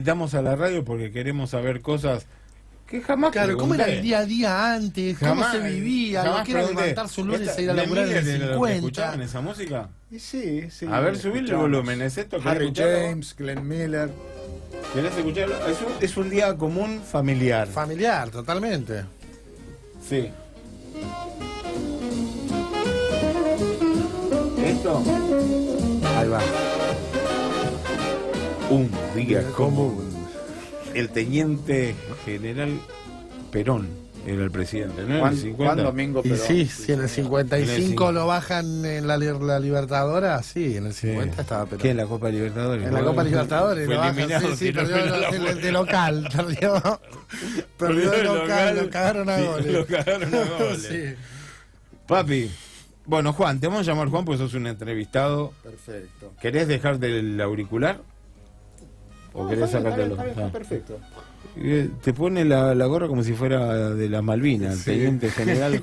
Invitamos a la radio porque queremos saber cosas que jamás Claro, ¿cómo era el pregunté. día a día antes? Jamás- ¿Cómo se vivía? jamás Lo que era pregunté. levantarse un lunes Esta- e ir a ¿Les laburar en Miller el era lo que 50? escuchaban esa música? Y sí. A ver, subile el escuchamos. volumen, ¿es esto? ¿Querés Harry escucharlo? James, Glenn Miller. ¿Querés escucharlo? Es un día común familiar. Familiar, totalmente. Sí. ¿Esto? Ahí va. Un día común. El teniente general Perón era el presidente, ¿no? En el 50. Juan Domingo Y Perón. sí, si en el 55 En el lo bajan en la Libertadora, sí, en el 50 estaba Perón. ¿Qué? ¿En la Copa Libertadores? En la Copa Libertadores Fue lo bajan, eliminado, sí, tiró perdió el penal el afuera. de local, perdió de local, lo cagaron a Sí, goles. lo cagaron a goles. Sí. Papi, bueno, Juan, te vamos a llamar Juan porque sos un entrevistado. Perfecto. ¿Querés dejarte el auricular? ¿O querés sacártelo? Está perfecto. Te pone la gorra como si fuera de la Malvinas, el teniente general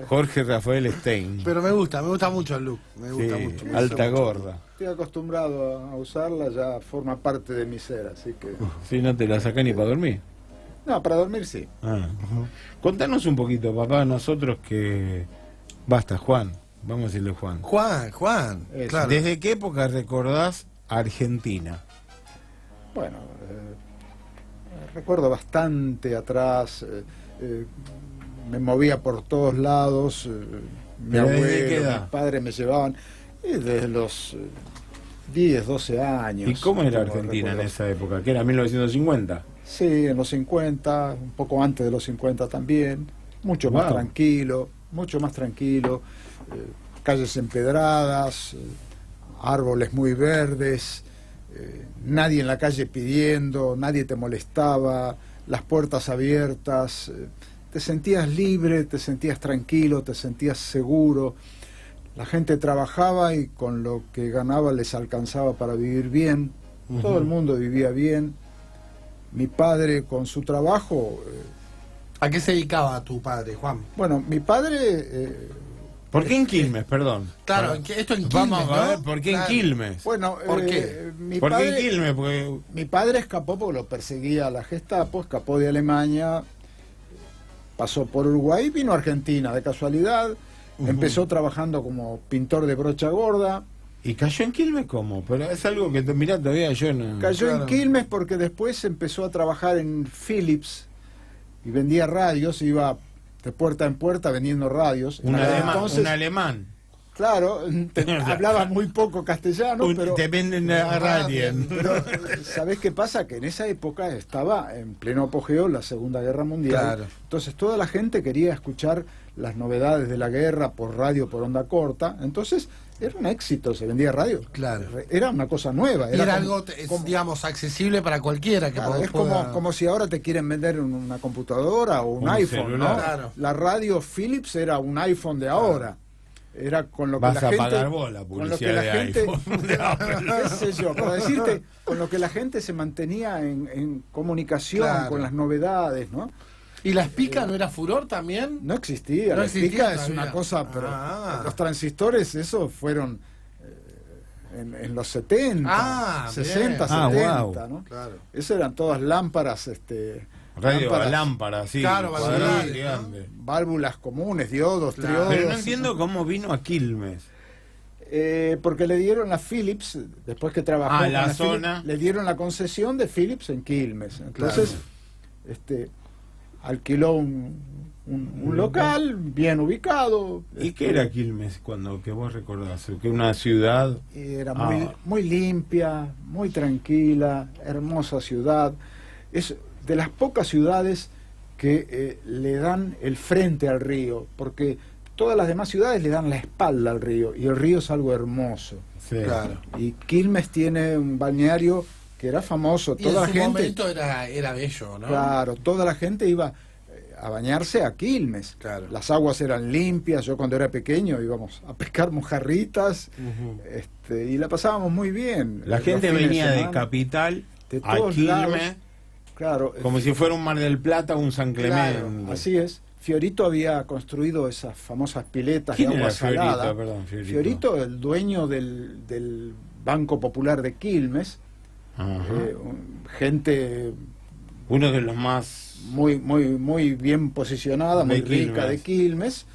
Jorge Rafael Stein. Pero me gusta mucho el look, me gusta Sí, mucho. alta gorda. Estoy acostumbrado a usarla, ya forma parte de mi ser, así que... Si no te la sacás ni para dormir. No, para dormir sí. Ah. Contanos un poquito, papá, nosotros que... Basta, Juan, vamos a decirle Juan. Juan, Eso. claro. ¿Desde qué época recordás Argentina? Bueno, recuerdo bastante atrás, me movía por todos lados, mi ¿Pero desde qué abuelo, edad? mis padres me llevaban desde los 10, 12 años. ¿Y cómo era no Argentina en recuerdo. esa época? ¿Que era 1950? Sí, en los 50, un poco antes de los 50 también, mucho más Wow. tranquilo, calles empedradas, árboles muy verdes, nadie en la calle pidiendo, nadie te molestaba, las puertas abiertas, te sentías libre, te sentías tranquilo, te sentías seguro. La gente trabajaba y con lo que ganaba les alcanzaba para vivir bien. Todo el mundo vivía bien. Mi padre con su trabajo, ¿A qué se dedicaba tu padre, Juan? bueno, mi padre, ¿Por qué en Quilmes, perdón? Claro, Para- esto en Quilmes, Vamos a ver, ¿no? ¿por qué Claro. en Quilmes? bueno, ¿Por qué? Mi ¿Por qué en padre, Quilmes? Porque... mi padre escapó porque lo perseguía la Gestapo, escapó de Alemania, pasó por Uruguay, vino a Argentina de casualidad, empezó trabajando como pintor de brocha gorda, ¿Y cayó en Quilmes cómo? Pero es algo que, mirá, todavía yo no... cayó Claro. en Quilmes porque después empezó a trabajar en Philips y vendía radios, iba de puerta en puerta vendiendo radios. Un En aquel alemán, entonces, un alemán. claro, hablaba muy poco castellano, pero... Te venden a Radien. Pero, ¿sabés qué pasa? Que en esa época estaba en pleno apogeo la Segunda Guerra Mundial. Claro. Entonces toda la gente quería escuchar las novedades de la guerra por radio, por onda corta. Entonces era un éxito, se vendía radio. Claro. Era una cosa nueva. Era como- algo, digamos, accesible para cualquiera que Claro, es pueda- como si ahora te quieren vender una computadora o un iPhone, celular. ¿no? Claro. La radio Philips era un iPhone de ahora. Era con lo que Vas la a gente... pagar vos la con lo que publicidad la de gente... iPhone, de Apple. qué sé yo, para decirte, con lo que la gente se mantenía en comunicación, Claro. con las novedades, ¿no? ¿Y la espica no era furor también? No existía, No la existía espica es todavía. una cosa, pero Ah. los transistores, eso fueron en los 70, Ah, 60, bien. 70, Ah, ¿no? Claro. Eso eran todas lámparas, Radio a lámpara, sí. Claro, cuadrada, sí, gigante. válvulas comunes, diodos, Claro. triodos. Pero no entiendo cómo vino a Quilmes. Porque le dieron la Philips, después que trabajó con la Philips, zona. le dieron la concesión de Philips en Quilmes. Entonces, alquiló un local bien ubicado. ¿Y qué era Quilmes cuando que vos recordás? ¿Que una ciudad? Y era Ah. muy limpia, muy tranquila, hermosa ciudad. Es de las pocas ciudades que le dan el frente al río, porque todas las demás ciudades le dan la espalda al río, y el río es algo hermoso. Sí. Claro. Y Quilmes tiene un balneario que era famoso, Y toda en la su gente, momento era bello, ¿no? claro, toda la gente iba a bañarse a Quilmes. Claro. Las aguas eran limpias, yo cuando era pequeño íbamos a pescar mojarritas, Ujú. y la pasábamos muy bien. La Los gente fines venía de semana, Capital de a todos Quilmes lados. Claro, como si fuera un Mar del Plata o un San claro, Clemente. así es. Fiorito había construido esas famosas piletas de ¿Quién agua era Fiorito? salada. Perdón, Fiorito. Fiorito, el dueño del Banco Popular de Quilmes, Ajá. Gente Uno de los más... muy bien posicionada, De muy rica Quilmes. de Quilmes,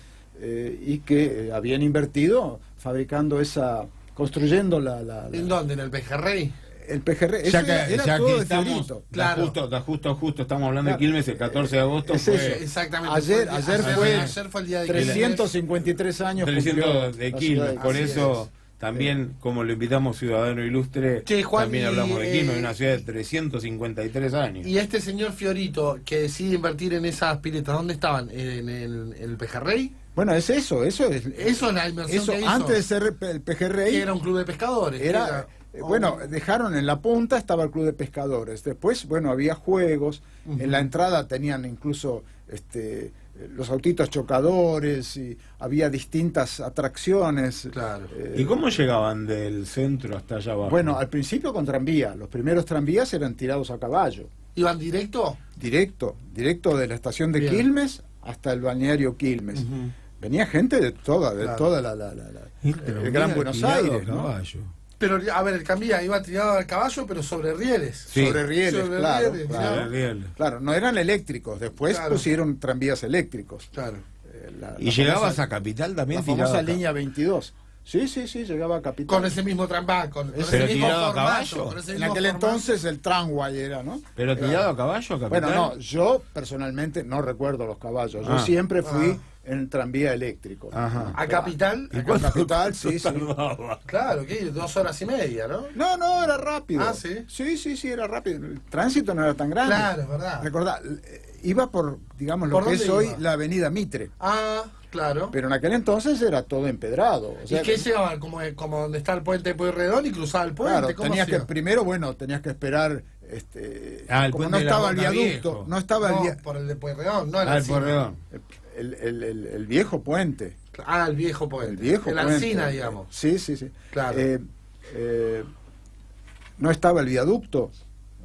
y que habían invertido fabricando construyendo ¿En dónde? ¿En el Pejerrey? el pejerrey. Eso era todo de Fiorito. Claro. Justo estamos hablando de Claro. Quilmes, el 14 de agosto Es fue eso. Exactamente. Ayer fue el día de Quilmes. 353 años 300 cumplió de la ciudad Quilmes, por Así eso es. también, como lo invitamos Ciudadano Ilustre, Che, Juan, también y, hablamos de Quilmes, una ciudad de 353 años. Y este señor Fiorito que decide invertir en esas piletas, ¿dónde estaban? ¿En el Pejerrey? Bueno, es eso es Eso es la inversión eso que hizo. antes de ser el pejerrey. Que era un club de pescadores. Era, bueno, dejaron en la punta, estaba el club de pescadores. Después, bueno, había juegos. En la entrada tenían incluso los autitos chocadores y había distintas atracciones. Claro. ¿Y cómo llegaban del centro hasta allá abajo? Bueno, al principio con tranvía. Los primeros tranvías eran tirados a caballo. ¿Iban directo? Directo de la estación de Bien. Quilmes hasta el balneario Quilmes. Ujú. Venía gente de toda Claro. el Gran Buenos Aires, ¿no? Caballo. Pero, a ver, el tranvía iba tirado al caballo, pero sobre rieles. Sí. Sobre rieles, Sobre claro, rieles, claro. claro. Real. Claro, no eran eléctricos, después Claro. pusieron tranvías eléctricos. Claro. ¿Y llegabas a Capital también la tirado famosa a ca- línea 22. Sí, llegaba a Capital. Con ese mismo tranvía, con Pero ese mismo tirado a formato, caballo. con ese En mismo aquel formato. entonces el tramway era, ¿no? ¿Pero tirado a caballo a Capital? Bueno, no, yo personalmente no recuerdo los caballos. Yo Ah. siempre fui Ah. en tranvía eléctrico. Ajá. ¿A Capital? ¿Y A cuánto Capital, sí, sí. tardaba? Claro, ¿qué? 2 horas y media, ¿no? No, era rápido. Ah, ¿sí? Sí, era rápido. El tránsito no era tan grande. Claro, es verdad. Recordá, iba por, digamos, lo ¿Por que es dónde hoy iba? la avenida Mitre. Ah, claro. Pero en aquel entonces era todo empedrado. O sea, ¿Y qué llegaban? Como donde está el puente de Pueyrredón y cruzaba el puente. claro, ¿Cómo tenías que hacía? primero, tenías que esperar, El como puente no de la estaba el Boca viaducto, Viejo. no estaba No, el, por el de Pueyrredón, no el Ah, el Alsina. Porredón. el viejo puente. Ah, el viejo puente. El viejo El puente. Alsina, digamos. Sí. Claro. No estaba el viaducto,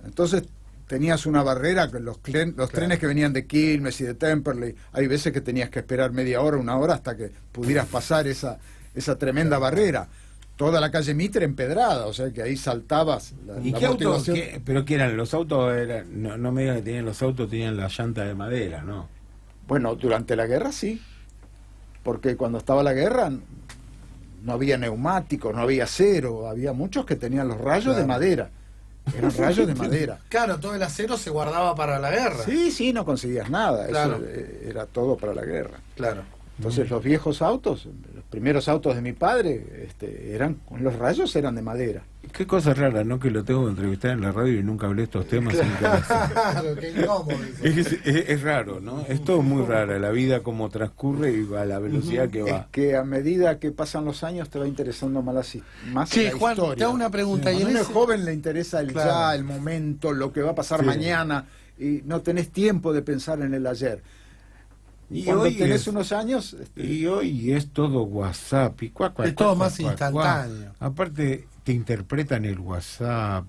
entonces tenías una barrera con los trenes que venían de Quilmes y de Temperley. Hay veces que tenías que esperar media hora, una hora hasta que pudieras pasar esa tremenda barrera. Toda la calle Mitre empedrada, o sea que ahí saltabas ¿Y la qué autos? amortiguación. ¿Pero qué eran? Los autos eran... No me digas que tenían los autos, tenían la llanta de madera, ¿no? Bueno, durante la guerra sí, porque cuando estaba la guerra no había neumáticos, no había acero, había muchos que tenían los rayos de madera, eran rayos de madera. Claro, todo el acero se guardaba para la guerra. Sí, no conseguías nada, Claro. eso era todo para la guerra. Claro. Entonces los viejos autos, los primeros autos de mi padre, los rayos eran de madera. Qué cosa rara, ¿no? Que lo tengo que entrevistar en la radio y nunca hablé de estos temas. Claro, qué incómodo eso. Es raro, ¿no? Es todo muy raro, la vida como transcurre y a la velocidad que Es va. que a medida que pasan los años te va interesando más Che, la Juan, historia. te hago una pregunta. Cuando Y en uno es ese- joven le interesa el Claro. ya, el momento, lo que va a pasar Sí. mañana, y no tenés tiempo de pensar en el ayer. Y Y cuando hoy tenés es- unos años, Y hoy es todo WhatsApp y Es todo más instantáneo. Aparte te interpretan el WhatsApp,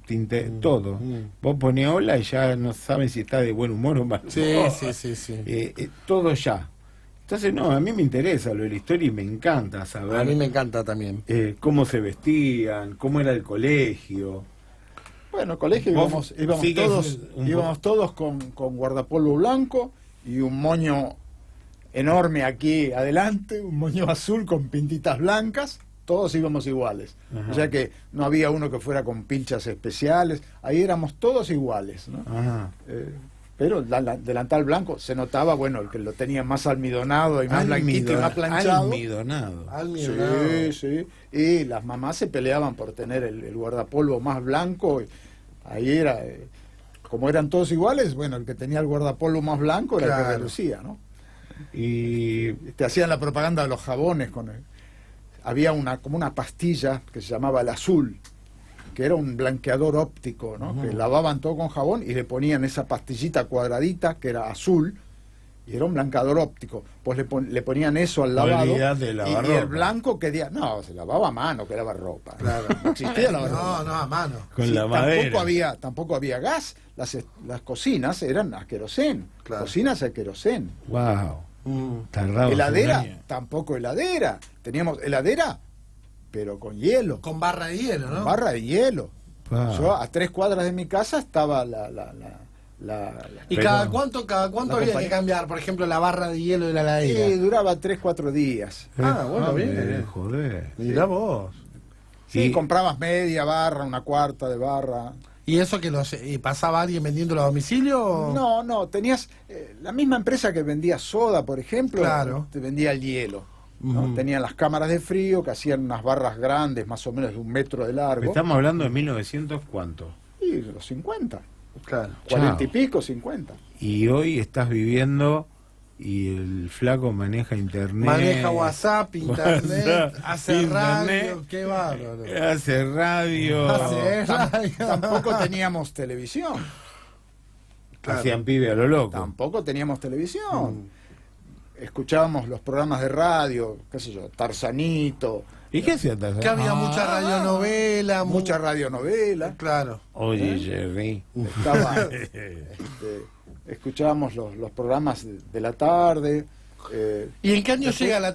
todo. Vos ponés hola y ya no saben si está de buen humor o mal Sí, humor. sí. Todo ya. Entonces no, a mí me interesa lo de la historia y me encanta saber A mí me encanta también. cómo se vestían, cómo era el colegio. bueno, al colegio Vos íbamos sigues todos, un íbamos todos con guardapolvo blanco y un moño enorme aquí adelante, un moño azul con pintitas blancas. Todos íbamos iguales. Ajá. O sea que no había uno que fuera con pinchas especiales. Ahí éramos todos iguales, ¿no? Ajá. Pero el delantal blanco se notaba, bueno, el que lo tenía más almidonado y más blanquito y más planchado. Almidonado. Sí. Y las mamás se peleaban por tener el guardapolvo más blanco. Y ahí era, como eran todos iguales, bueno, el que tenía el guardapolvo más blanco era el que Claro. relucía, ¿no? Y Te hacían la propaganda de los jabones había como una pastilla que se llamaba el azul, que era un blanqueador óptico, ¿no? Que lavaban todo con jabón y le ponían esa pastillita cuadradita que era azul y era un blanqueador óptico. Pues le ponían eso al lavado Olvídate de lavar y el ropa. blanco no, se lavaba a mano, que lava ropa. Claro. No existía lavar No, ropa. no, a mano. con Sí, la madera. tampoco había gas. Las cocinas eran a querosén. Claro. Cocinas a querosén. Wow. Tardaba un Heladera, año. tampoco heladera. Teníamos heladera, pero con hielo, Con barra de hielo, ¿no? barra de hielo. Yo a 3 cuadras de mi casa estaba la ¿Y Pero- cada cuánto había compañía- que cambiar, por ejemplo, la barra de hielo de la y heladera? duraba 3-4 días. Bueno, bien. Joder. Mirá vos. Sí, Y- comprabas media barra, una cuarta de barra. ¿Y eso que pasaba alguien vendiéndolo a domicilio? No, tenías la misma empresa que vendía soda, por ejemplo, Claro. te vendía el hielo. ¿no? Ujú. Tenían las cámaras de frío que hacían unas barras grandes, más o menos de 1 metro de largo. Estamos hablando de 1900, ¿cuánto? Y los 50, Claro. 40 y pico, 50. Y hoy estás viviendo y el flaco maneja internet. Maneja WhatsApp, internet, WhatsApp, hace internet, radio, qué bárbaro. Hace radio. Hace radio. Tampoco teníamos televisión. Hacían pibe a lo loco. Tampoco teníamos televisión. Escuchábamos los programas de radio, qué sé yo, Tarzanito, ¿Y qué hacía Tarzán? Que había mucha radionovela, mucha radionovela. Claro. Oye, Jerry. Estaba, escuchábamos los programas de la tarde. ¿Y en qué año Después- llega la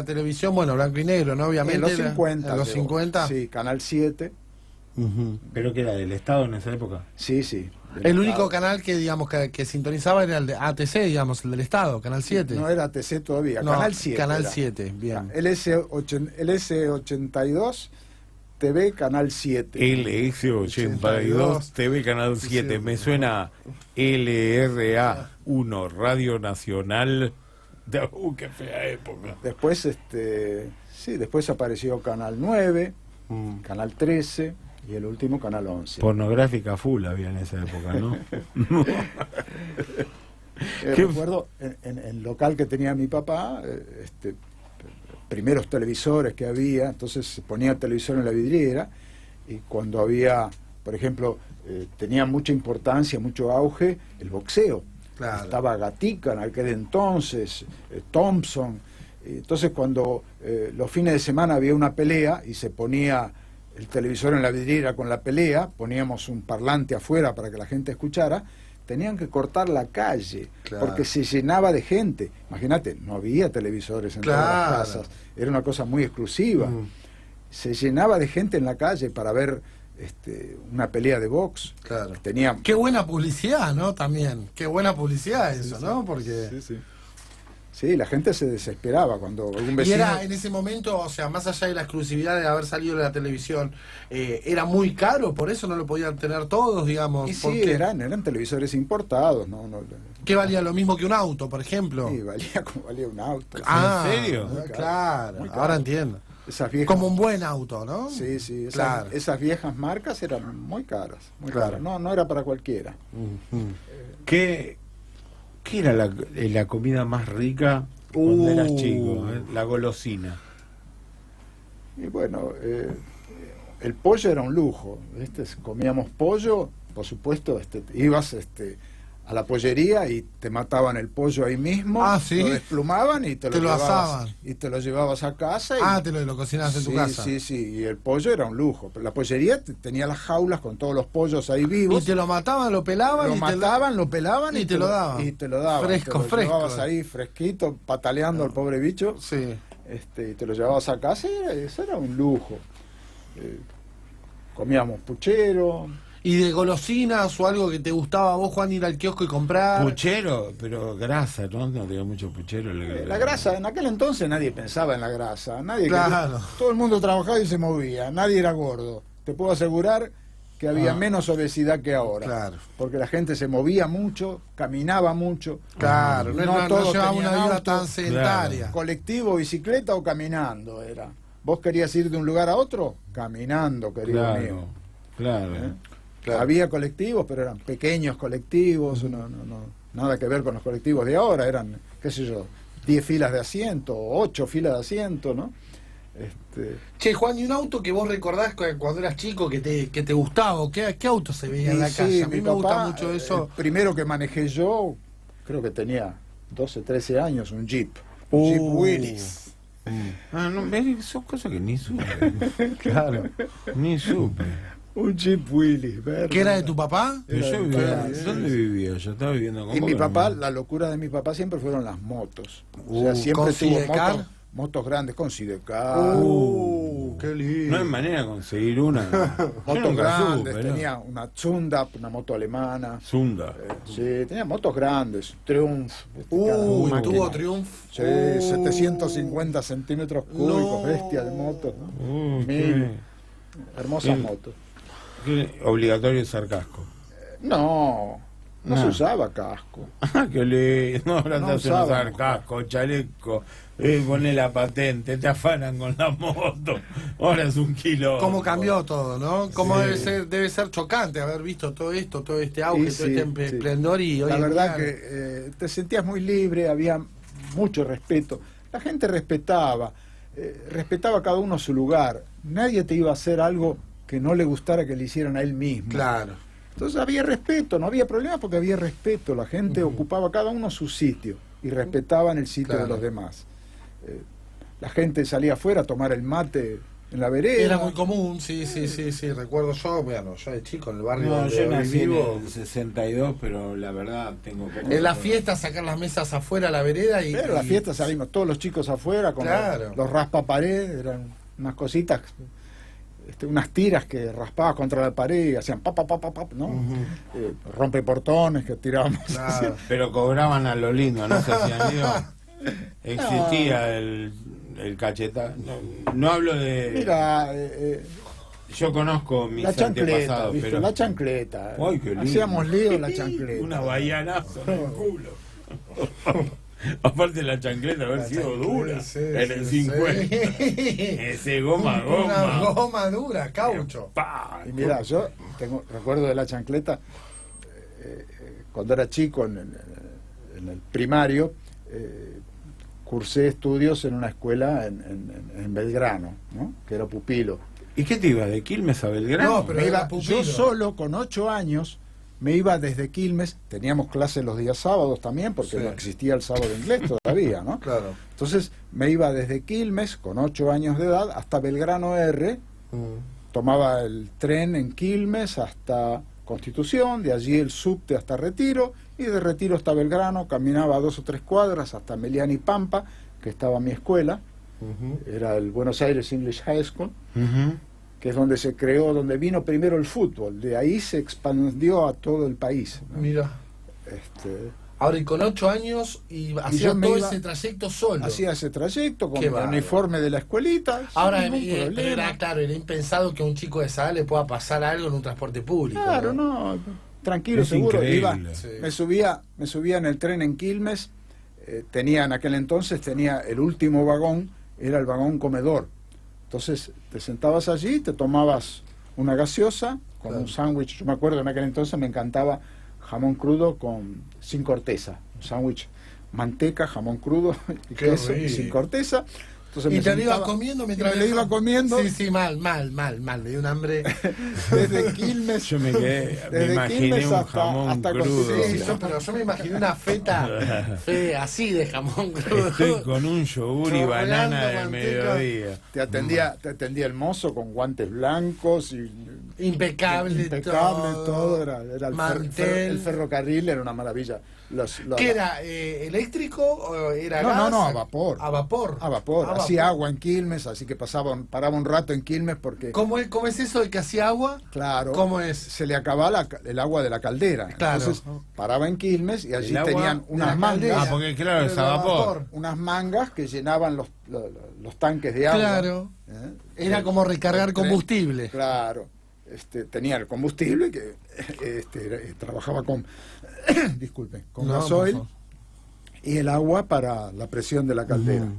televisión? Bueno, blanco y negro, ¿no? Obviamente. En los era- 50. En los llegó. 50. Sí, Canal 7. ¿Pero que era del Estado en esa época? Sí, sí. El único canal que, digamos, que sintonizaba era el de ATC, digamos, el del Estado, Canal 7. No era TC todavía, No, Canal 7. Canal era. 7, bien. El S82 TV Canal 7. LS82 TV Canal 7. Me suena LRA 1 Radio Nacional. Qué fea época. Después, después apareció Canal 9, Canal 13 y el último Canal 11. Pornográfica full había en esa época, ¿no? ¿Qué? Recuerdo en el local que tenía mi papá, primeros televisores que había, entonces se ponía el televisor en la vidriera y cuando había, por ejemplo, tenía mucha importancia, mucho auge el boxeo. Claro. Estaba Gatica en aquel entonces, Thompson. Entonces cuando los fines de semana había una pelea y se ponía el televisor en la vidriera con la pelea, poníamos un parlante afuera para que la gente escuchara, tenían que cortar la calle, Claro. porque se llenaba de gente. Imagínate, no había televisores en todas Claro. las casas, era una cosa muy exclusiva. Se llenaba de gente en la calle para ver una pelea de box. Claro. Tenía... Qué buena publicidad, ¿no? También. Qué buena publicidad eso, ¿no? Porque... Sí, la gente se desesperaba cuando algún Y vecino... era en ese momento, o sea, más allá de la exclusividad de haber salido de la televisión, era muy caro, por eso no lo podían tener todos, digamos. Y sí, porque eran televisores importados, ¿no? ¿Qué valía lo mismo que un auto, por ejemplo? Sí, valía como valía un auto. Ah, ¿En serio? Muy caro, claro, muy caro. ahora entiendo. Esas viejas... Como un buen auto, ¿no? Sí, sí, Claro. esas viejas marcas eran muy caras, muy Claro. caras. No era para cualquiera. ¿Qué era la comida más rica cuando eras chico? La golosina. Y bueno, el pollo era un lujo. Comíamos pollo, por supuesto, ibas a la pollería y te mataban el pollo ahí mismo, Ah, ¿sí? lo desplumaban y te lo Te lo llevabas, asaban. y te lo llevabas a casa. Y, Ah, te lo cocinabas en tu sí, casa. Sí, sí, y el pollo era un lujo. Pero la pollería tenía las jaulas con todos los pollos ahí vivos. Y te lo mataban, lo pelaban Lo y mataban, lo pelaban y te lo daban. Y te lo daban. Fresco, te lo fresco. llevabas ahí fresquito, pataleando al pobre bicho. Sí. Y te lo llevabas a casa y eso era un lujo. Comíamos puchero. ¿Y de golosinas o algo que te gustaba a vos, Juan, ir al kiosco y comprar? Puchero, pero grasa, ¿no? No tenía mucho puchero. La grasa, en aquel entonces nadie pensaba en la grasa. Nadie Claro. todo el mundo trabajaba y se movía. Nadie era gordo. Te puedo asegurar que había menos obesidad que ahora. Claro. Porque la gente se movía mucho, caminaba mucho. Claro, no todos llevaba tenían una vida auto. tan sedentaria. Colectivo, bicicleta o caminando era. ¿Vos querías ir de un lugar a otro? Caminando, querido mío. Claro. Claro. Había colectivos, pero eran pequeños colectivos, nada que ver con los colectivos de ahora, eran, qué sé yo, 10 filas de asiento, 8 filas de asiento, ¿no? Che, Juan, ¿y un auto que vos recordás cuando eras chico que te gustaba? ¿O qué auto se veía en la sí, calle? A mí mi me gusta papá, mucho eso. El primero que manejé yo, creo que tenía 12, 13 años, un Jeep. Un Jeep Willys. Ah, no, son cosas que ni supe. Claro. Ni supe. Un Jeep Willys, verde. ¿Qué era de tu papá? Pero yo Era vivía, de- ¿dónde vivía? Yo estaba viviendo con Y vos, mi ¿no? papá, la locura de mi papá siempre fueron las motos. O sea, siempre ¿con tuvo Sidecar? motos grandes con sidecar. Qué lindo. No hay manera de conseguir una. Yo Motos nunca grandes, supe, ¿no? tenía una Zundap, una moto alemana. Zunda. Sí, tenía motos grandes, Triumph. máquina. Tuvo Triumph. Sí, 750 centímetros cúbicos, No. bestia de motos, ¿no? Uy, Mil. Hermosas Sí. motos. qué obligatorio usar casco. No No. se usaba casco. Ah, qué lindo. No, ahora No te hacen usábamos usar casco, chaleco, poné la patente, te afanan con la moto. Ahora es un kilo. Cómo cambió todo, ¿no? Cómo Sí. debe ser chocante haber visto todo esto, todo este auge, Sí, todo este sí. esplendor y hoy La en verdad día- que te sentías muy libre, había mucho respeto. La gente respetaba cada uno su lugar. Nadie te iba a hacer algo que no le gustara que le hicieran a él mismo. Claro. Entonces había respeto, no había problema porque había respeto. La gente ocupaba cada uno su sitio y respetaban el sitio Claro. de los demás. La gente salía afuera a tomar el mate en la vereda. Era muy común, sí. Recuerdo yo, bueno, yo de chico en el barrio No, donde yo hoy nací vivo. en el 62, pero la verdad tengo poco. En la fiesta sacar las mesas afuera a la vereda y. Pero en la y- fiesta salimos todos los chicos afuera con Claro. los raspapared, eran unas cositas, unas tiras que raspabas contra la pared y hacían pap, ¿no? Rompeportones que tirábamos. Claro. Pero cobraban a lo lindo, no se hacían lío. Existía el cachetazo. No hablo de. Mira, Yo conozco mis la chancleta, antepasados, ¿viste? pero. La chancleta. Ay, qué lindo. Hacíamos lío en la chancleta. Una baianazo en el culo. Aparte la chancleta haber sido dura Sí, en el sí, 50. sí. Ese goma, Una goma. goma dura, caucho. Pa. Y mira, yo recuerdo de la chancleta, cuando era chico en el primario, cursé estudios en una escuela en Belgrano, ¿no? Que era pupilo. ¿Y qué te iba? ¿De Quilmes a Belgrano? No, pero era pupilo. Yo solo con 8 años me iba desde Quilmes, teníamos clases los días sábados también, porque Sí. no existía el sábado inglés todavía, ¿no? Claro. Entonces me iba desde Quilmes con 8 años de edad hasta Belgrano R, tomaba el tren en Quilmes hasta Constitución, de allí el subte hasta Retiro, y de Retiro hasta Belgrano caminaba 2 o 3 cuadras hasta Meliani Pampa, que estaba mi escuela, era el Buenos Aires English High School, Ujú. que es donde se creó, donde vino primero el fútbol, de ahí se expandió a todo el país, ¿no? Mira. Ahora, y con 8 años, y hacía yo me todo iba- ese trayecto solo. Hacía ese trayecto con Qué el bárbaro. uniforme de la escuelita, sin Ahora, ningún pero problema. era claro, era impensado que a un chico de esa edad le pueda pasar algo en un transporte público. Claro, no, tranquilo, Es seguro. increíble. Iba, Sí. me subía en el tren en Quilmes, en aquel entonces tenía el último vagón, era el vagón comedor. Entonces te sentabas allí, te tomabas una gaseosa con Claro. un sándwich. Yo me acuerdo en aquel entonces me encantaba jamón crudo sin corteza, un sándwich manteca, jamón crudo y Qué queso y rico. sin corteza. Entonces Y me te lo ibas sentaba- comiendo y mientras me lo iba comiendo Sí, sí, mal, me dio un hambre. desde Quilmes. Yo me quedé, me Desde imaginé Quilmes un hasta- jamón hasta crudo. Constitución. Sí, pero yo me imaginé una feta así de jamón crudo. Estoy con un yogur y Chorreando banana de manteca. mediodía. Te atendía el mozo con guantes blancos y Impecable, todo era el, mantel. el ferrocarril era una maravilla. ¿Qué era? ¿Eléctrico o era No, gas? no, a vapor. A vapor. A vapor, A hacía vapor. agua en Quilmes, así que paraba un rato en Quilmes porque, ¿Cómo es eso de que hacía agua? claro, ¿Cómo es? se le acababa el agua de la caldera. Claro. Entonces paraba en Quilmes y allí El agua tenían de unas la mangas, caldera. Ah, porque claro, es a Pero vapor. unas mangas que llenaban los tanques de agua. Claro. ¿eh? Era como recargar El tren, combustible. Claro. Tenía el combustible que trabajaba con disculpe, con No, gasoil por favor. y el agua para la presión de la caldera. Ujú.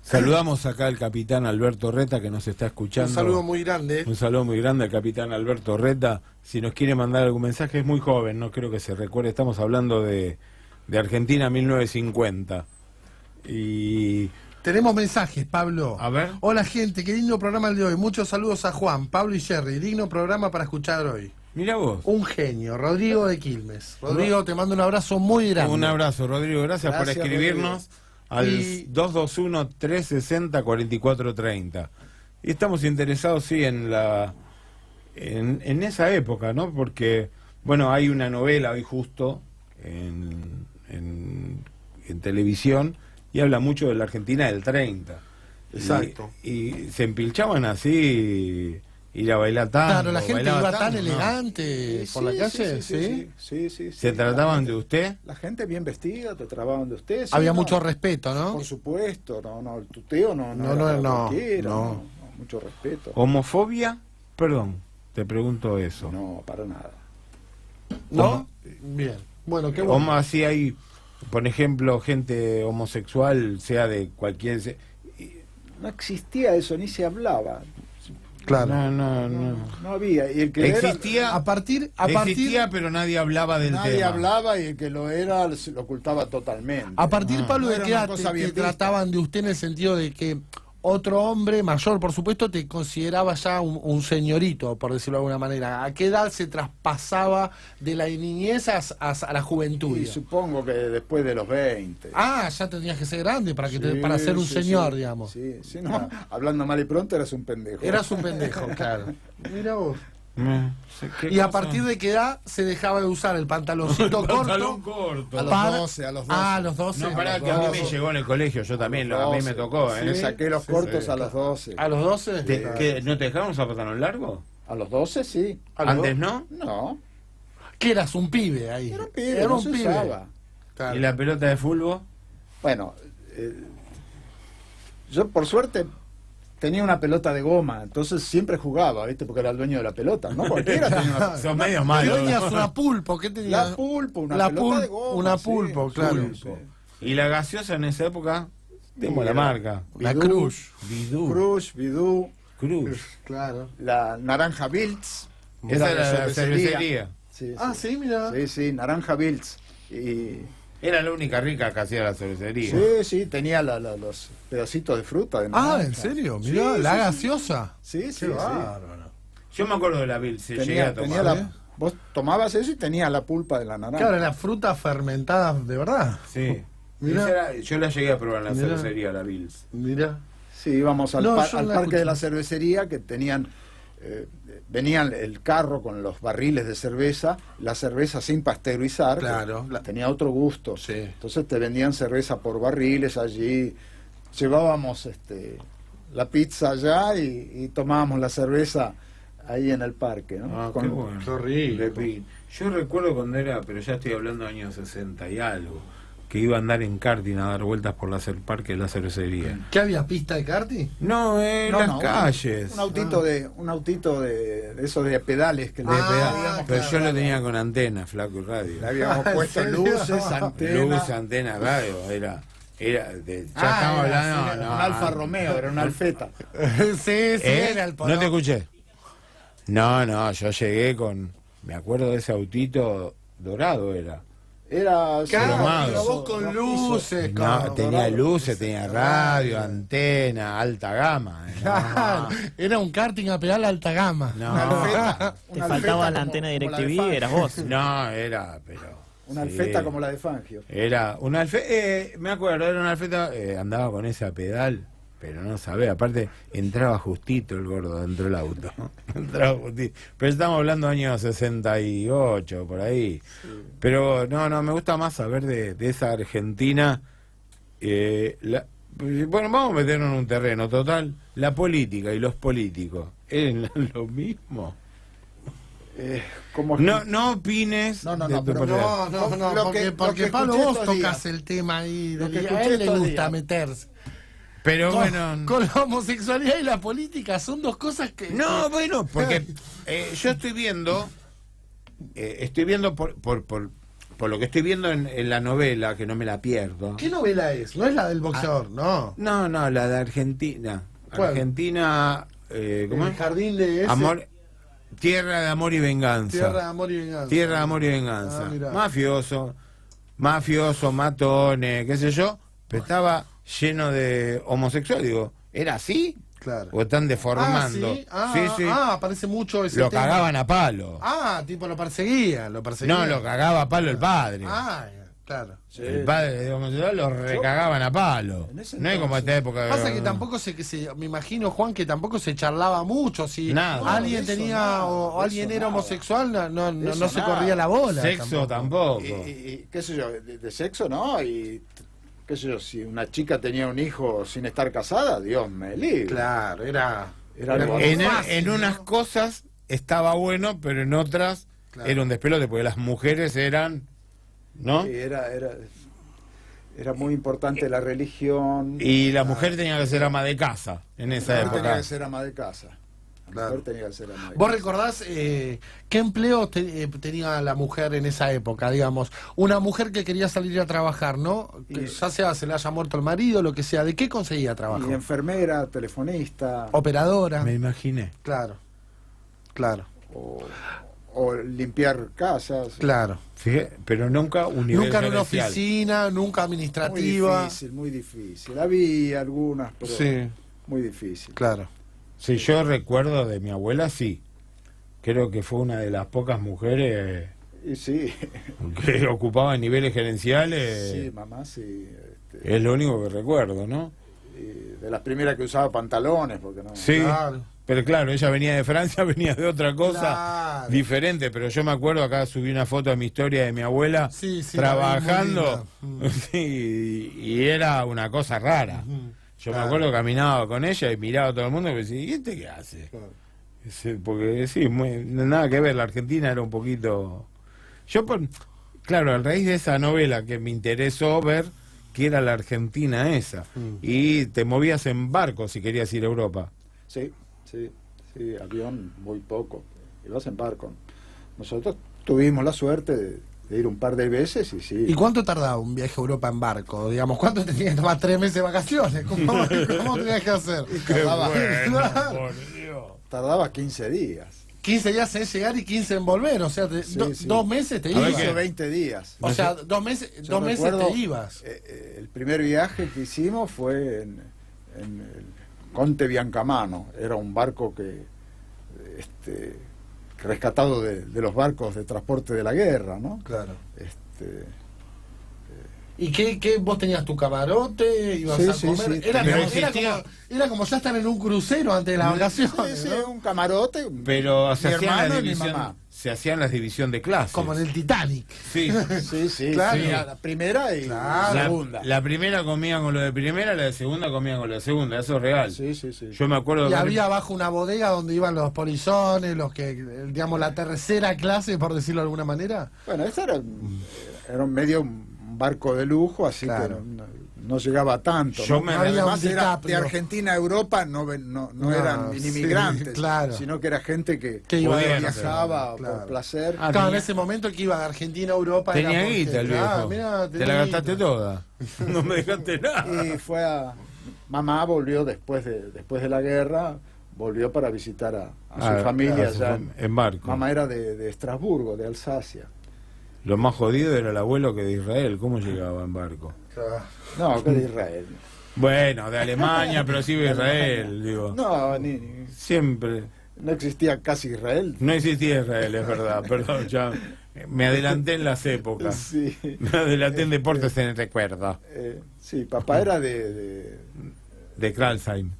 Saludamos acá al capitán Alberto Reta que nos está escuchando. Un saludo muy grande. Un saludo muy grande al capitán Alberto Reta. Si nos quiere mandar algún mensaje, es muy joven, no creo que se recuerde. Estamos hablando de Argentina 1950. Y Tenemos mensajes, Pablo. a ver. Hola, gente, qué lindo programa el de hoy. Muchos saludos a Juan, Pablo y Jerry. Digno programa para escuchar hoy. Mira vos. Un genio, Rodrigo de Quilmes. Rodrigo, te mando un abrazo muy grande. Un abrazo, Rodrigo. Gracias por Gracias, escribirnos al Y- 221-360-4430. Y estamos interesados, sí, en esa época, ¿no? Porque, bueno, hay una novela hoy justo en televisión y habla mucho de la Argentina del 30. Exacto. Y se empilchaban así, ir a bailar tango. Claro, la gente bailaba iba tango, tan ¿no? elegante por la calle, Sí. ¿Se trataban de usted? La gente bien vestida, te trataban de usted. sí, Había no, mucho respeto, ¿no? Por supuesto, el tuteo no No, era no, para no, cualquiera, no. mucho respeto. ¿Homofobia? Perdón, te pregunto eso. No, para nada. ¿No? Bien. Bueno, qué bueno. Así hay, por ejemplo, gente homosexual, sea de cualquier... No existía eso, ni se hablaba. Claro. No había. Y el que Existía, Existía, pero nadie hablaba del nadie tema. hablaba y el que lo era se lo ocultaba totalmente. a partir, Pablo, no de era que una te, cosa te bien vista. trataban de usted en el sentido de que otro hombre mayor, por supuesto, te consideraba ya un señorito, por decirlo de alguna manera. ¿A qué edad se traspasaba de la niñez a la juventud? Y supongo que después de los 20. Ah, ya tenías que ser grande para Sí, para ser un sí, señor, sí. digamos. Sí, no, hablando mal y pronto eras un pendejo. Eras un pendejo, claro. Mira vos. ¿Qué ¿Y a cosa? partir de qué edad se dejaba de usar el pantaloncito Pantalón corto? corto. A los Para- 12, a los 12. Ah, a los 12. No, pará, a los que a mí me 12. llegó en el colegio, yo también, a mí me tocó, Me saqué los cortos sí. a los 12. ¿A los 12? ¿No te dejaron usar pantalón largo? A los 12 sí. ¿A los ¿Antes 12? no? No, ¿Qué eras? Un pibe ahí. era un pibe, Era no un se pibe. usaba. Claro. ¿Y la pelota de fútbol? Bueno, yo por suerte tenía una pelota de goma, entonces siempre jugaba, ¿viste? Porque era el dueño de la pelota, ¿no? Cualquiera tenía una Son medio ¿Qué malos. tenías? Una pulpo. ¿Qué tenías? La pulpo, una La pelota de pulpo, goma. una sí, pulpo, claro. pulpo. ¿Y la gaseosa en esa época? Tengo la marca. La Bidú, Cruz. Bidú. Cruz, Bidú, Cruz. Claro. la naranja Biltz. Esa de era la cervecería. Sí, Ah, sí, mira. sí, naranja Biltz. Y Era la única rica que hacía la cervecería. sí, tenía los pedacitos de fruta. De Ah, naranja. ¿en serio? Sí, Mira, sí, la sí. gaseosa. Sí, sí, Qué bárbaro. Yo me acuerdo de la Bill, se llegué a Tenía tomar. vos tomabas eso y tenía la pulpa de la naranja. Claro, la fruta fermentada de verdad. Sí. Mirá. Esa yo la llegué a probar en la Mirá. cervecería, la Bills. Mira. Sí, íbamos al, No, al yo la parque escuché. de la cervecería que tenían, venían el carro con los barriles de cerveza, la cerveza sin pasteurizar, Claro. que tenía otro gusto. Sí. Entonces te vendían cerveza por barriles allí, llevábamos la pizza allá y tomábamos la cerveza ahí en el parque, ¿no? Ah, Con- qué bueno. qué rico. Yo recuerdo cuando era, pero ya estoy hablando de años 60 y algo, que iba a andar en karting a dar vueltas por el parque de la cervecería. ¿Qué había? ¿Pista de karting? No, en No, las no, calles. Un autito de esos de pedales que le Ah, Pero claro. yo lo tenía con antena, flaco y radio. le habíamos ¿En puesto serio? luces, antenas. Luz, antena, radio. Era ya Ah, estamos hablando. era no, un Alfa Romeo, era un Alfeta. sí, ¿Eh? era el No te escuché. No, yo llegué con. Me acuerdo de ese autito dorado, era. Era Claro, Cromado. pero vos con luces. No, con- tenía luces, tenía radio, antena, alta gama. Claro, era un karting a pegar la alta gama. No, Una Alfeta, Te una faltaba Alfeta la como- antena como la de DirecTV, Fangio. eras vos. no, era, pero. Una sí. Alfeta como la de Fangio. Era una Alfeta, me acuerdo, era una Alfeta, andaba con esa pedal, pero no sabía, aparte entraba justito el gordo dentro del auto, entraba justito, pero estamos hablando de años 68, por ahí, pero no, me gusta más saber de esa Argentina, bueno, vamos a meternos en un terreno total, la política y los políticos, ¿eran lo mismo? Como No opines No, de tu pero persona. No, Lo que porque Pablo, escuché vos estos tocas días. el tema ahí. Lo que A escuché él le estos gusta días. meterse. Pero Con, bueno... con la homosexualidad y la política son dos cosas que... No, bueno, porque yo estoy viendo por lo que estoy viendo en la novela, que no me la pierdo. ¿Qué novela es? No es la del boxeador, no. No, la de Argentina. ¿Cuál? Argentina, ¿cómo El es? jardín de ese. Amor, Tierra de Amor y Venganza. Tierra de amor y venganza. Tierra de Amor y Venganza. Ah, mirá. Mafioso, matones, qué sé yo, pero estaba lleno de homosexuales. Digo, ¿era así? Claro. ¿O están deformando? Sí. Aparece mucho ese Lo tema. cagaban a palo. Tipo lo perseguían. No, lo cagaba a palo el padre. Claro. El padre de homosexual lo recagaban a palo. En ese No es como esta época. Pasa que tampoco me imagino, Juan, que tampoco se charlaba mucho. Si Nada. alguien Eso tenía nada, o alguien eso era nada. homosexual, no Eso se nada. corría la bola. Sexo tampoco. Y qué sé yo, de sexo no, y qué sé yo, si una chica tenía un hijo sin estar casada, Dios me libre. Claro, era algo fácil, En ¿no? unas cosas estaba bueno, pero en otras Claro. era un despelote, porque las mujeres eran, ¿no? Sí, era muy importante la religión. Y la mujer tenía que ser ama de casa en esa La mujer tenía época. que ser ama de casa. La Claro. mujer tenía que ser ama de ¿Vos casa. recordás qué empleo tenía la mujer en esa época? Digamos, una mujer que quería salir a trabajar, ¿no? Que Y- ya sea se le haya muerto el marido, lo que sea, ¿de qué conseguía trabajo? Y enfermera, telefonista, Operadora. Me imaginé. Claro, claro, o limpiar casas. claro. Fíjate, pero nunca un nivel Nunca en una gerencial. oficina, nunca Muy administrativa. difícil, muy difícil. Había algunas, pero Sí, muy difícil. claro. Sí, yo recuerdo de mi abuela, sí. Creo que fue una de las pocas mujeres Y sí, que ocupaba niveles gerenciales. sí, mamá, sí. este, Es lo único que recuerdo, ¿no? y de las primeras que usaba pantalones, porque no. Sí, Claro. pero claro, ella venía de Francia, venía de otra cosa Claro. diferente, pero yo me acuerdo, acá subí una foto de mi historia de mi abuela Sí, sí, trabajando, la vi muy linda. sí, y era una cosa rara. Yo me Claro. acuerdo que caminaba con ella y miraba a todo el mundo y me decía, ¿y este qué hace? Porque sí, nada que ver, la Argentina era un poquito... Claro, a raíz de esa novela que me interesó ver que era la Argentina esa, y te movías en barco si querías ir a Europa. Sí, sí, sí, avión muy poco. Ibas en barco. Nosotros tuvimos la suerte de ir un par de veces y sí. ¿Y cuánto tardaba un viaje a Europa en barco? Digamos, ¿cuánto te tenías que tomar 3 meses de vacaciones? ¿Cómo tenías que hacer? Tardaba, por Dios. tardaba 15 días. 15 días en llegar y 15 en volver, o sea, Sí, sí. 2 meses te A ver ibas. qué- 20 días. O sea, 2 meses, Yo 2 meses recuerdo, te ibas. El primer viaje que hicimos fue en el Conte Biancamano. Era un barco que rescatado de los barcos de transporte de la guerra, ¿no? Claro. Este, ¿Y qué vos tenías tu camarote? ¿Ibas Sí, a sí, comer? sí. Era, Pero como, existía- era como ya estar en un crucero antes de las vacaciones, sí, sí, ¿no? un camarote. Pero se mi hacían, hermano las y mi división, mamá. se hacían las división de clases. Como en el Titanic. Sí. Sí, sí, Claro. sí, la primera y Claro. la segunda. La primera comía con lo de primera, la de segunda comía con lo de segunda, eso es real. Sí, sí, sí. Yo me acuerdo Y que había abajo una bodega donde iban los polizones, los que, digamos, la tercera clase, por decirlo de alguna manera. Bueno, este era medio un barco de lujo, así Claro. que no llegaba tanto. Yo ¿no? me- Además Había un era DiCaprio. de Argentina a Europa, no eran sí, ni inmigrantes, claro. sino que era gente que Que iba Podían viajaba hacerlo, claro. por placer. Ah, Claro, en tenía- ese momento que iba de Argentina a Europa tenía era porque, guita el viejo. claro, mirá, Te tenía la gastaste guita. toda. No me dejaste nada. Y fue mamá volvió después de la guerra, volvió para visitar a su familia a su allá. en barco. Mamá era de Estrasburgo, de Alsacia. Lo más jodido era el abuelo que de Israel. ¿Cómo llegaba en barco? No, que de Israel. Bueno, de Alemania, pero sí de Israel, digo. No, Siempre. no existía casi Israel. No existía Israel, es verdad. Perdón, ya me adelanté en las épocas. Sí. Me adelanté en deportes en el recuerdo. Sí, papá era de De Kreilsheim.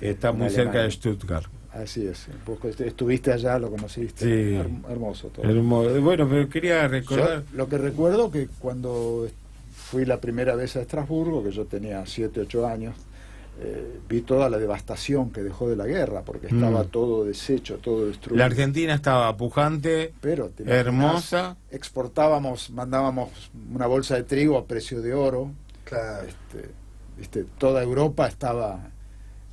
Está en muy cerca de Alemania. Stuttgart. Así es. Vos estuviste allá, lo conociste. Sí. Hermoso todo. Bueno, pero quería Yo recordar. lo que recuerdo que cuando fui la primera vez a Estrasburgo, que yo tenía 7, 8 años, vi toda la devastación que dejó de la guerra, porque estaba todo deshecho, todo destruido. La Argentina estaba pujante, Pero te imaginas, hermosa. mandábamos una bolsa de trigo a precio de oro. Claro. ¿Viste? Toda Europa estaba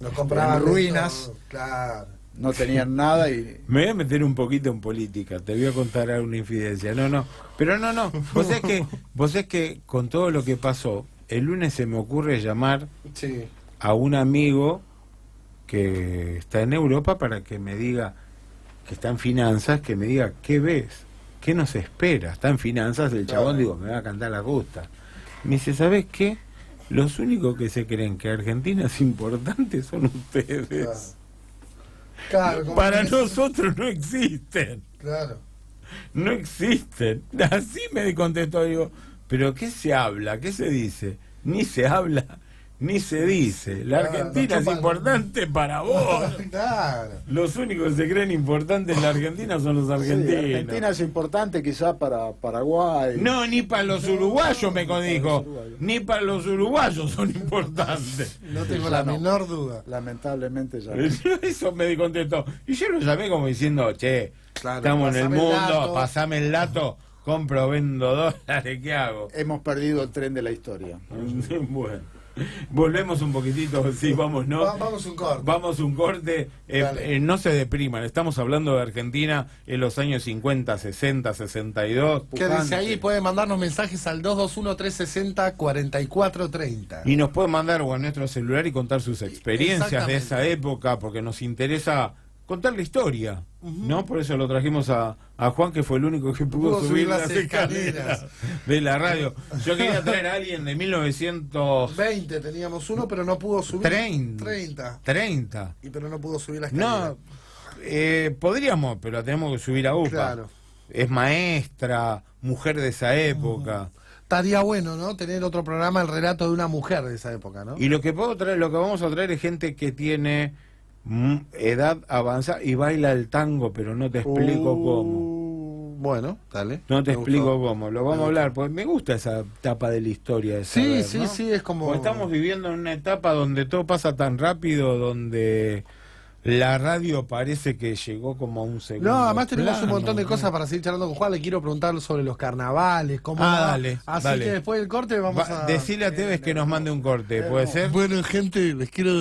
Nos compraban en ruinas. Claro. no tenían nada y Me voy a meter un poquito en política, te voy a contar una infidencia. No. Pero no. Vos sabés que con todo lo que pasó, el lunes se me ocurre llamar Sí. a un amigo que está en Europa para que me diga, que está en finanzas, que me diga qué ves, qué nos espera. Está en finanzas, el chabón, digo, me va a cantar la justa. Me dice, ¿sabés qué? Los únicos que se creen que Argentina es importante son ustedes. Claro, como Para que- nosotros no existen. Claro. No existen. Así me contestó, digo, ¿pero qué se habla? ¿Qué se dice? Ni se habla, Ni se dice. La Argentina es importante para vos. Claro. Los únicos que se creen importantes en la Argentina son los Sí, argentinos. Argentina es importante quizá para Paraguay. No, ni para los uruguayos, me dijo. uruguayos. Ni para los uruguayos son importantes. No tengo Ya la no. menor duda. Lamentablemente ya no. Eso me contestó. Y yo lo llamé como diciendo, che, Claro, estamos en el pasame el mundo, dato. pasame el dato, compro, vendo dólares, ¿qué hago? Hemos perdido el tren de la historia. Bueno, volvemos un poquitito, sí, vamos, ¿no? Vamos un corte. Vamos un corte, Dale. no se depriman, estamos hablando de Argentina en los años 50, 60, 62. Quédense ahí, pueden mandarnos mensajes al 221-360-4430. Y nos pueden mandar o a nuestro celular y contar sus experiencias de esa época, porque nos interesa contar la historia, ¿no? Por eso lo trajimos a Juan, que fue el único que pudo subir las escaleras de la radio. Yo quería traer a alguien de 1930. 20 teníamos uno, pero no pudo subir. 30. Y pero no pudo subir la escalera. No, podríamos, pero tenemos que subir a UPA. Claro. Es maestra, mujer de esa época. Estaría bueno, ¿no? Tener otro programa, el relato de una mujer de esa época, ¿no? Y lo que puedo traer, lo que vamos a traer es gente que tiene edad avanzada y baila el tango, pero no te explico cómo. Bueno, dale. No te Me explico gustó. cómo. Lo vamos a hablar, porque me gusta esa etapa de la historia. De Sí, saber, sí, ¿no? sí, es como... Porque estamos viviendo en una etapa donde todo pasa tan rápido, donde la radio parece que llegó como a un segundo No, además tenemos un plano, montón de ¿no? cosas para seguir charlando con Juan. Le quiero preguntar sobre los carnavales, cómo va. Dale, Así dale. que después del corte vamos a... Decile a Tevez que nos mande un corte, ¿puede ser? Bueno, gente, les quiero